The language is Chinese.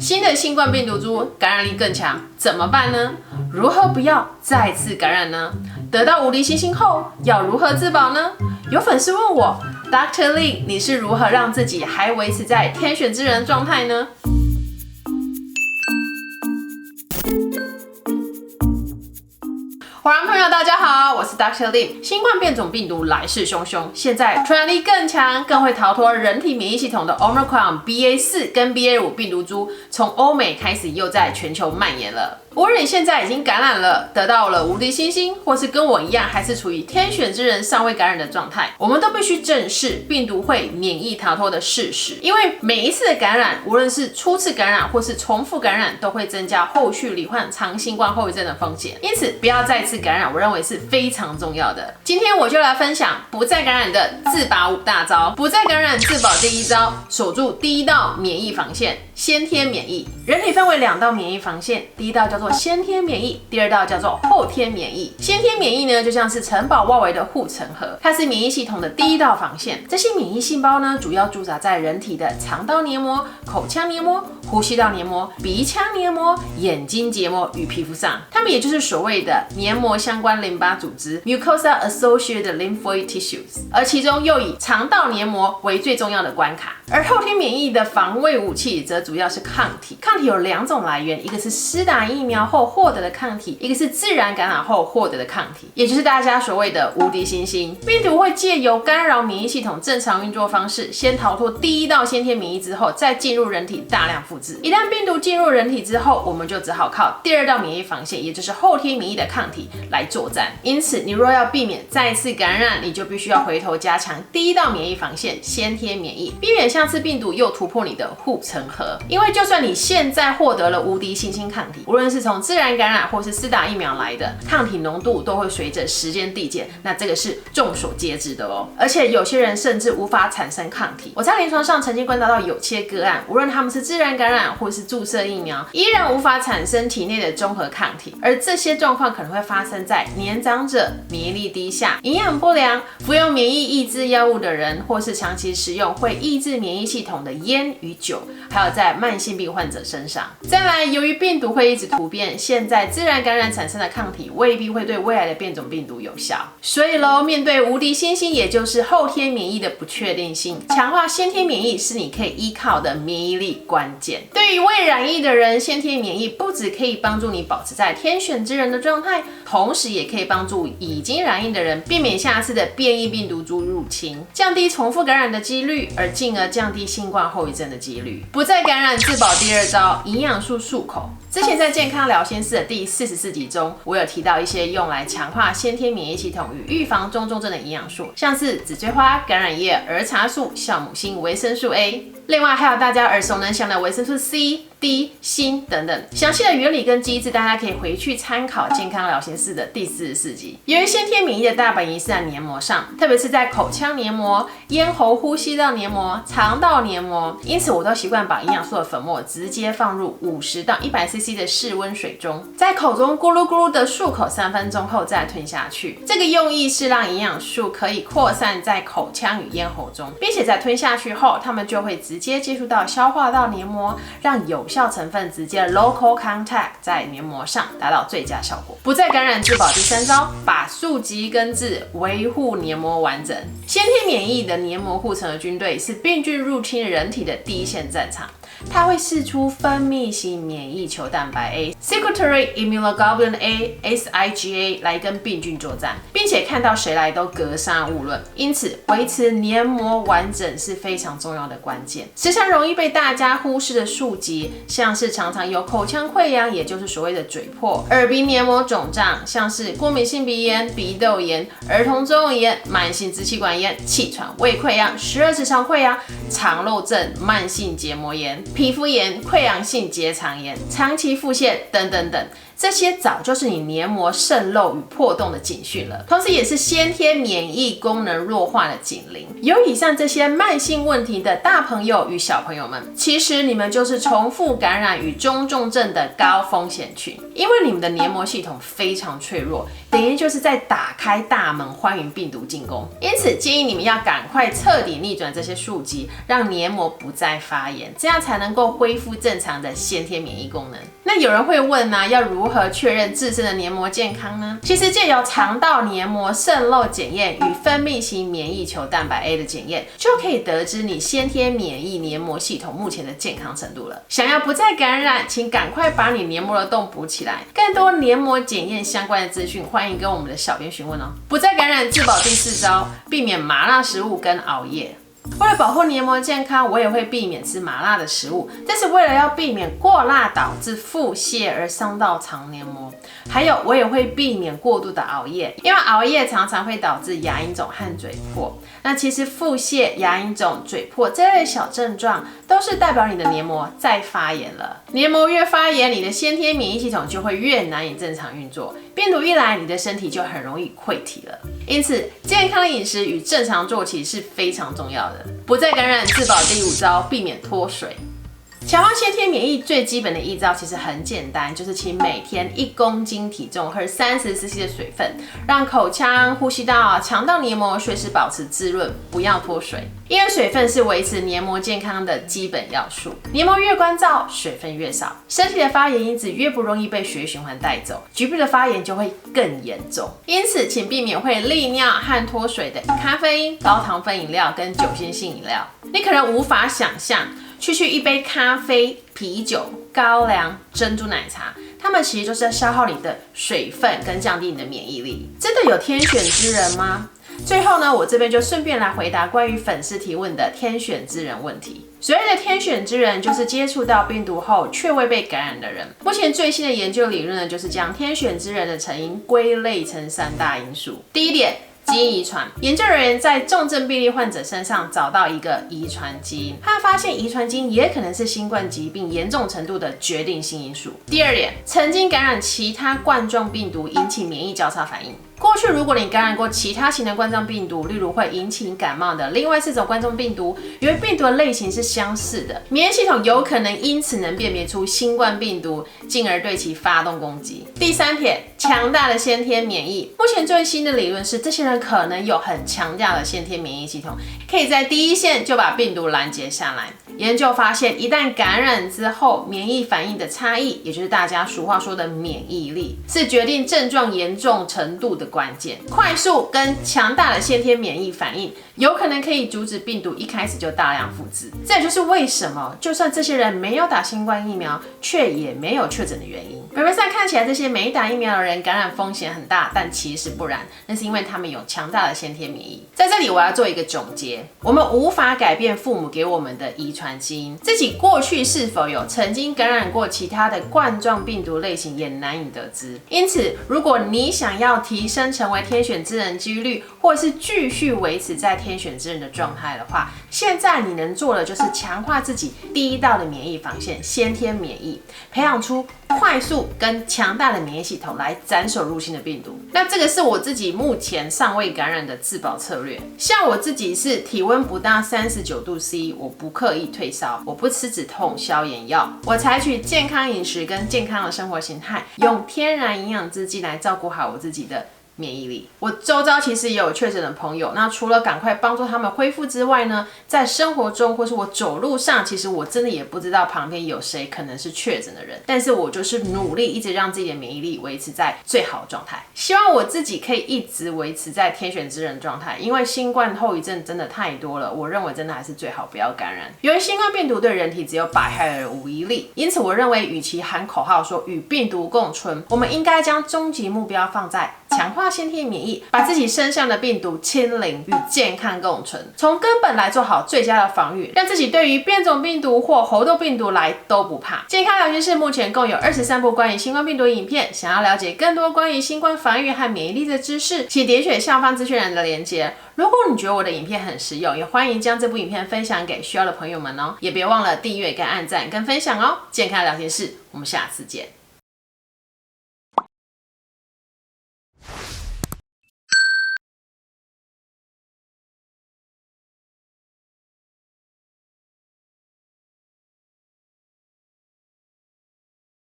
新的新冠病毒株感染力更强，怎么办呢？如何不要再次感染呢？得到无敌星星后，要如何自保呢？有粉丝问我 ，Dr. Lin， 你是如何让自己还维持在天选之人的状态呢？伙伴朋友，大家好，我是 Dr. Lin。新冠变种病毒来势汹汹，现在传染力更强，更会逃脱人体免疫系统的 Omicron BA.4 跟 BA.5 病毒株，从欧美开始又在全球蔓延了。无论你现在已经感染了，得到了无敌星星，或是跟我一样还是处于天选之人尚未感染的状态，我们都必须正视病毒会免疫逃脱的事实。因为每一次的感染，无论是初次感染或是重复感染，都会增加后续罹患长新冠后遗症的风险。因此，不要再次感染，我认为是非常重要的。今天我就来分享不再感染的自保5大招。不再感染自保第一招，守住第一道免疫防线。先天免疫，人体分为2道免疫防线，第一道叫做先天免疫，第二道叫做后天免疫。先天免疫呢，就像是城堡外围的护城河，它是免疫系统的第一道防线。这些免疫细胞呢，主要驻扎在人体的肠道黏膜、口腔黏膜、呼吸道黏膜、鼻腔黏膜、眼睛结膜与皮肤上，它们也就是所谓的黏膜相关淋巴组织 （mucosa associated lymphoid tissues）， 而其中又以肠道黏膜为最重要的关卡。而后天免疫的防卫武器则主要是抗体。抗体有2种来源，一个是施打疫苗后获得的抗体，一个是自然感染后获得的抗体，也就是大家所谓的无敌星星。病毒会借由干扰免疫系统正常运作方式，先逃脱第一道先天免疫之后，再进入人体大量复制。一旦病毒进入人体之后，我们就只好靠第2道免疫防线，也就是后天免疫的抗体来作战。因此，你若要避免再次感染，你就必须要回头加强第1道免疫防线——先天免疫，避免下次病毒又突破你的护城河。因为就算你现在获得了无敌星星抗体，无论是从自然感染或是施打疫苗来的，抗体浓度都会随着时间递减，那这个是众所皆知的哦。而且有些人甚至无法产生抗体。我在临床上曾经观察到有些个案，无论他们是自然感染或是注射疫苗，依然无法产生体内的综合抗体。而这些状况可能会发生在年长者、免疫力低下、营养不良、服用免疫抑制药物的人，或是长期食用会抑制免疫系统的烟与酒，还有在慢性病患者身上。再来，由于病毒会一直突变，现在自然感染产生的抗体未必会对未来的变种病毒有效。所以面对无敌星星，也就是后天免疫的不确定性，强化先天免疫是你可以依靠的免疫力关键。对于未染疫的人，先天免疫不只可以帮助你保持在天选之人的状态，同时也可以帮助已经染疫的人避免下次的变异病毒株入侵，降低重复感染的几率，而进而降低新冠后遗症的几率。不再感染自保第2招，营养素漱口。之前在健康聊心室的第44集中，我有提到一些用来强化先天免疫系统与预防中重症的营养素，像是紫锥花、橄榄叶、儿茶素、酵母锌、维生素 A， 另外还有大家耳熟能详的维生素 C、D、锌等等。详细的原理跟机制，大家可以回去参考健康聊心室的第44集。由于先天免疫的大本营是在黏膜上，特别是在口腔黏膜、咽喉呼吸道黏膜、肠道黏膜，因此我都习惯把营养素的粉末直接放入50到100cc 的室温水中，在口中咕噜咕噜的漱口3分钟后再吞下去。这个用意是让营养素可以扩散在口腔与咽喉中，并且在吞下去后，它们就会直接接触到消化道黏膜，让有效成分直接 local contact 在黏膜上，达到最佳效果。不再感染自保第3招，把溯及根治，维护黏膜完整。先天免疫的黏膜护城河军队是病菌入侵人体的第一线战场。它会释出分泌型免疫球蛋白 A（Secretory Immunoglobulin A，SIgA） 来跟病菌作战，并且看到谁来都格杀勿论。因此，维持黏膜完整是非常重要的关键。时常容易被大家忽视的数疾，像是常常有口腔溃疡，也就是所谓的嘴破；耳鼻黏膜肿胀，像是过敏性鼻炎、鼻窦炎、儿童中耳炎、慢性支气管炎、气喘、胃溃疡、12指肠溃疡、肠漏症、慢性结膜炎、皮肤炎、溃疡性结肠炎、长期腹泻等等等。这些早就是你黏膜渗漏与破洞的警讯了，同时也是先天免疫功能弱化的警铃。有以上这些慢性问题的大朋友与小朋友们，其实你们就是重复感染与中重症的高风险群，因为你们的黏膜系统非常脆弱，等于就是在打开大门欢迎病毒进攻。因此建议你们要赶快彻底逆转这些数级，让黏膜不再发炎，这样才能够恢复正常的先天免疫功能。那有人会问呢，要如何确认自身的黏膜健康呢？其实借由肠道黏膜渗漏检验与分泌型免疫球蛋白 A 的检验，就可以得知你先天免疫黏膜系统目前的健康程度了。想要不再感染，请赶快把你黏膜的洞补起来。更多黏膜检验相关的资讯，欢迎跟我们的小编询问哦。不再感染自保第4招，避免麻辣食物跟熬夜。为了保护黏膜健康，我也会避免吃麻辣的食物，这是为了要避免过辣导致腹泻而伤到肠黏膜。还有，我也会避免过度的熬夜，因为熬夜常常会导致牙龈肿和嘴破。那其实腹泻、牙龈肿、嘴破这类小症状，都是代表你的黏膜在发炎了。黏膜越发炎，你的先天免疫系统就会越难以正常运作，病毒一来，你的身体就很容易溃体了。因此，健康饮食与正常作息是非常重要的。不再感染自保第5招，避免脱水。强化先天免疫最基本的1招其实很简单，就是请每天1公斤体重喝30cc 的水分，让口腔、呼吸道、肠道黏膜随时保持滋润，不要脱水。因为水分是维持黏膜健康的基本要素，黏膜越干燥，水分越少，身体的发炎因子越不容易被血液循环带走，局部的发炎就会更严重。因此，请避免会利尿和脱水的咖啡因、高糖分饮料跟酒精性饮料。你可能无法想象，区一杯咖啡、啤酒、高粱、珍珠奶茶，它们其实就是在消耗你的水分跟降低你的免疫力。真的有天选之人吗？最后呢，我这边就顺便来回答关于粉丝提问的天选之人问题。所谓的天选之人，就是接触到病毒后却未被感染的人。目前最新的研究理论呢，就是将天选之人的成因归类成3大因素。第一点，基因遗传。研究人员在重症病例患者身上找到一个遗传基因，他发现遗传基因也可能是新冠疾病严重程度的决定性因素。第二点，曾经感染其他冠状病毒引起免疫交叉反应。过去，如果你感染过其他型的冠状病毒，例如会引起感冒的另外4种冠状病毒，由于病毒的类型是相似的，免疫系统有可能因此能辨别出新冠病毒，进而对其发动攻击。第3点，强大的先天免疫。目前最新的理论是，这些人可能有很强大的先天免疫系统，可以在第一线就把病毒拦截下来。研究发现，一旦感染之后，免疫反应的差异，也就是大家俗话说的免疫力，是决定症状严重程度的关键。快速跟强大的先天免疫反应，有可能可以阻止病毒一开始就大量复制。这也就是为什么，就算这些人没有打新冠疫苗，却也没有确诊的原因。表面上看起来，这些没打疫苗的人感染风险很大，但其实不然，那是因为他们有强大的先天免疫。在这里，我要做一个总结：我们无法改变父母给我们的遗传基因，自己过去是否有曾经感染过其他的冠状病毒类型也难以得知。因此，如果你想要提升成为天选之人几率，或是继续维持在天选之人的状态的话，现在你能做的就是强化自己第一道的免疫防线——先天免疫，培养出快速跟强大的免疫系统来斩首入侵的病毒。那这个是我自己目前尚未感染的自保策略。像我自己是体温不到39度 C， 我不刻意退烧，我不吃止痛消炎药，我采取健康饮食跟健康的生活形态，用天然营养制剂来照顾好我自己的免疫力。我周遭其实也有确诊的朋友，那除了赶快帮助他们恢复之外呢，在生活中或是我走路上，其实我真的也不知道旁边有谁可能是确诊的人，但是我就是努力一直让自己的免疫力维持在最好的状态，希望我自己可以一直维持在天选之人状态。因为新冠后遗症真的太多了，我认为真的还是最好不要感染。由于新冠病毒对人体只有百害而无一利，因此我认为与其喊口号说与病毒共存，我们应该将终极目标放在强化先天免疫，把自己身上的病毒清零，与健康共存，从根本来做好最佳的防御，让自己对于变种病毒或猴痘病毒来都不怕。健康聊天室目前共有23部关于新冠病毒影片，想要了解更多关于新冠防御和免疫力的知识，请点选下方资讯栏的连结。如果你觉得我的影片很实用，也欢迎将这部影片分享给需要的朋友们哦，也别忘了订阅、跟按赞、跟分享哦。健康聊天室，我们下次见。